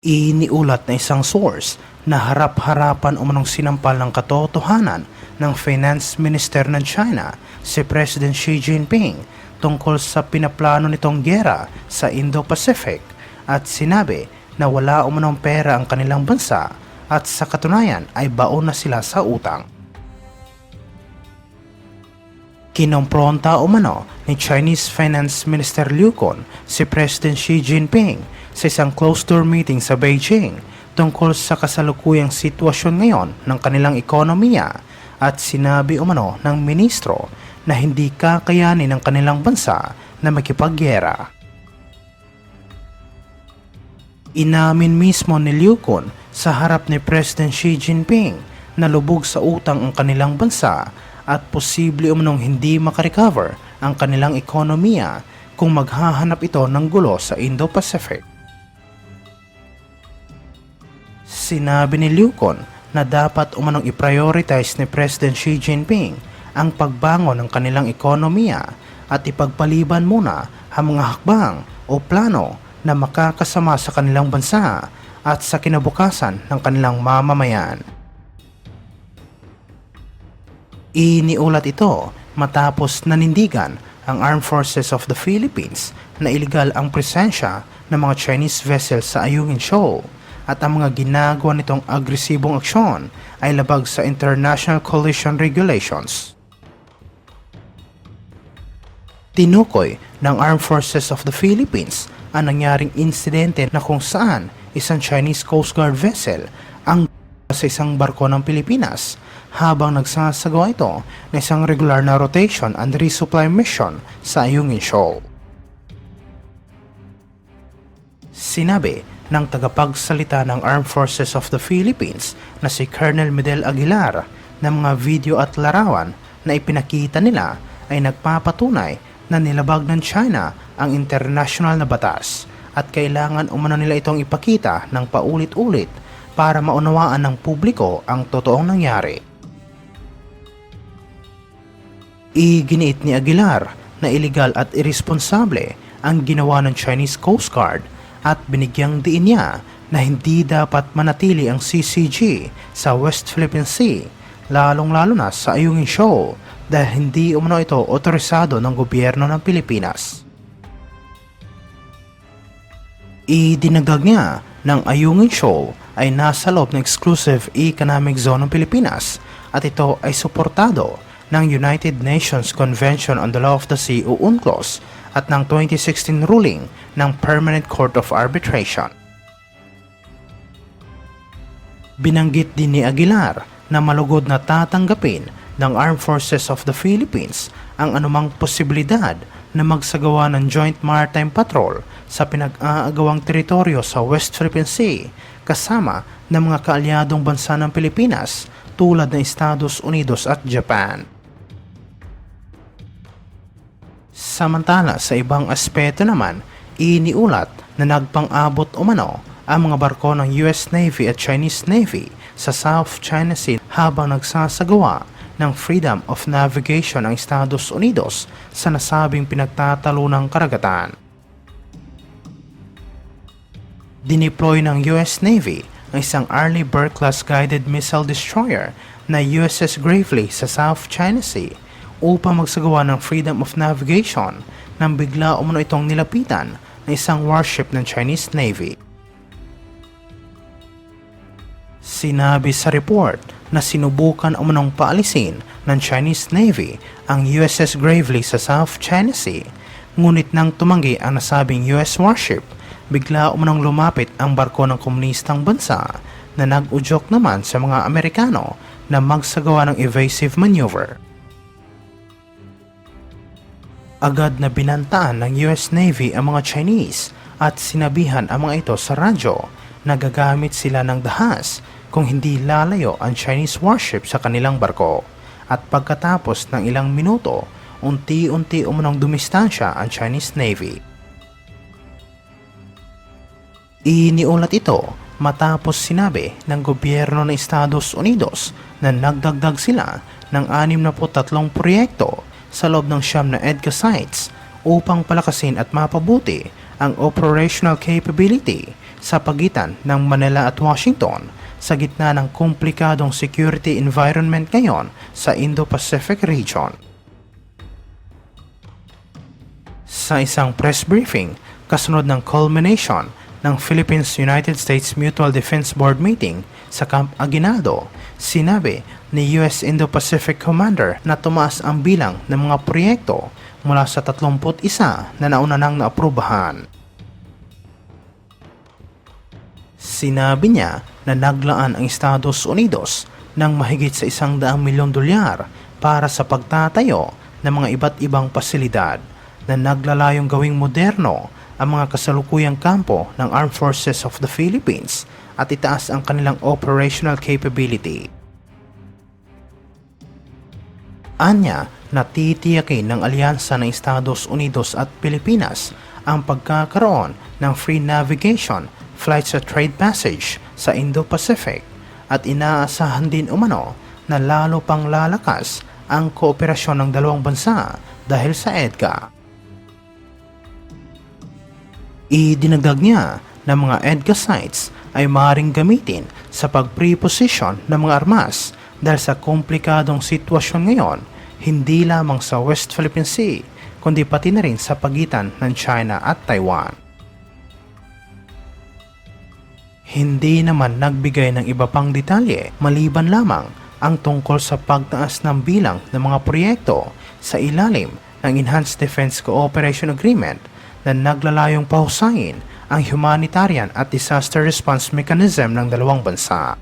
Iniulat na isang source na harap-harapan umanong sinampal ng katotohanan ng Finance Minister ng China, si President Xi Jinping, tungkol sa pinaplano nitong giyera sa Indo-Pacific at sinabi na wala umanong pera ang kanilang bansa at sa katunayan ay baon na sila sa utang. Kinompronta umano ni Chinese Finance Minister Liu Kun si President Xi Jinping sa isang closed-door meeting sa Beijing tungkol sa kasalukuyang sitwasyon ngayon ng kanilang ekonomiya at sinabi umano ng ministro na hindi kakayanin ng kanilang bansa na makipaggera. Inamin mismo ni Liu Kun sa harap ni President Xi Jinping na lubog sa utang ang kanilang bansa at posible umanong hindi makarecover ang kanilang ekonomiya kung maghahanap ito ng gulo sa Indo-Pacific. Sinabi ni Liu Kun na dapat umanong i-prioritize ni President Xi Jinping ang pagbangon ng kanilang ekonomiya at ipagpaliban muna ang mga hakbang o plano na makakasama sa kanilang bansa at sa kinabukasan ng kanilang mamamayan. Iniulat ito matapos nanindigan ang Armed Forces of the Philippines na iligal ang presensya ng mga Chinese vessels sa Ayungin Shoal at ang mga ginagawa nitong agresibong aksyon ay labag sa International Coalition Regulations. Tinukoy ng Armed Forces of the Philippines ang nangyaring insidente na kung saan isang Chinese Coast Guard vessel ang sa isang barko ng Pilipinas habang nagsasagawa ito ng isang regular na rotation and resupply mission sa Ayungin Shoal. Sinabi ng tagapagsalita ng Armed Forces of the Philippines na si Colonel Medel Aguilar na mga video at larawan na ipinakita nila ay nagpapatunay na nilabag ng China ang international na batas at kailangan umano nila itong ipakita ng paulit-ulit para maunawaan ng publiko ang totoong nangyari. Iginiit ni Aguilar na iligal at irresponsable ang ginawa ng Chinese Coast Guard at binigyang diin niya na hindi dapat manatili ang CCG sa West Philippine Sea, lalong-lalo na sa Ayungin Shoal dahil hindi umano ito otorisado ng gobyerno ng Pilipinas. Idinagdag niya ng Ayungin Shoal ay nasa loob ng exclusive economic zone ng Pilipinas at ito ay suportado ng United Nations Convention on the Law of the Sea o UNCLOS at ng 2016 ruling ng Permanent Court of Arbitration. Binanggit din ni Aguilar na malugod na tatanggapin ng Armed Forces of the Philippines ang anumang posibilidad na magsagawa ng Joint Maritime Patrol sa pinag-aagawang teritoryo sa West Philippine Sea kasama ng mga kaalyadong bansa ng Pilipinas tulad ng Estados Unidos at Japan. Samantala sa ibang aspeto naman, iniulat na nagpang-abot umano ang mga barko ng US Navy at Chinese Navy sa South China Sea habang nagsasagawa ng freedom of navigation ng Estados Unidos sa nasabing pinagtatalunang karagatan. Dineploy ng US Navy ang isang Arleigh Burke-class guided missile destroyer na USS Gravely sa South China Sea upang magsagawa ng freedom of navigation nang bigla umano itong nilapitan ng isang warship ng Chinese Navy. Sinabi sa report na sinubukan umanong paalisin ng Chinese Navy ang USS Gravely sa South China Sea, ngunit nang tumanggi ang nasabing US warship, bigla umanong lumapit ang barko ng komunistang bansa na nag-udyok naman sa mga Amerikano na magsagawa ng evasive maneuver. Agad na binantaan ng US Navy ang mga Chinese at sinabihan ang mga ito sa radyo na gagamit sila ng dahas kung hindi lalayo ang Chinese warship sa kanilang barko. At pagkatapos ng ilang minuto, unti-unti umunong dumistansya ang Chinese Navy. Iniulat ito matapos sinabi ng gobyerno ng Estados Unidos na nagdagdag sila ng 63 proyekto sa loob ng 9 na EDCA sites upang palakasin at mapabuti ang operational capability sa pagitan ng Manila at Washington sa gitna ng komplikadong security environment ngayon sa Indo-Pacific region. Sa isang press briefing, kasunod ng culmination ng Philippines-United States Mutual Defense Board meeting sa Camp Aguinaldo, sinabi ni US Indo-Pacific Commander na tumaas ang bilang ng mga proyekto mula sa 31 na nauna nang naaprubahan. Sinabi niya na naglaan ang Estados Unidos ng mahigit sa $100 milyon para sa pagtatayo ng mga iba't ibang pasilidad na naglalayong gawing moderno ang mga kasalukuyang kampo ng Armed Forces of the Philippines at itaas ang kanilang operational capability. Anya na titiyakin ng alyansa ng Estados Unidos at Pilipinas ang pagkakaroon ng free navigation flights at trade passage sa Indo-Pacific at inaasahan din umano na lalo pang lalakas ang kooperasyon ng dalawang bansa dahil sa EDCA. Idinagdag niya na mga EDCA sites ay maaaring gamitin sa pag-preposition ng mga armas dahil sa komplikadong sitwasyon ngayon, hindi lamang sa West Philippine Sea, kundi pati na rin sa pagitan ng China at Taiwan. Hindi naman nagbigay ng iba pang detalye maliban lamang ang tungkol sa pagtaas ng bilang ng mga proyekto sa ilalim ng Enhanced Defense Cooperation Agreement na naglalayong pahusayin ang humanitarian at disaster response mechanism ng dalawang bansa.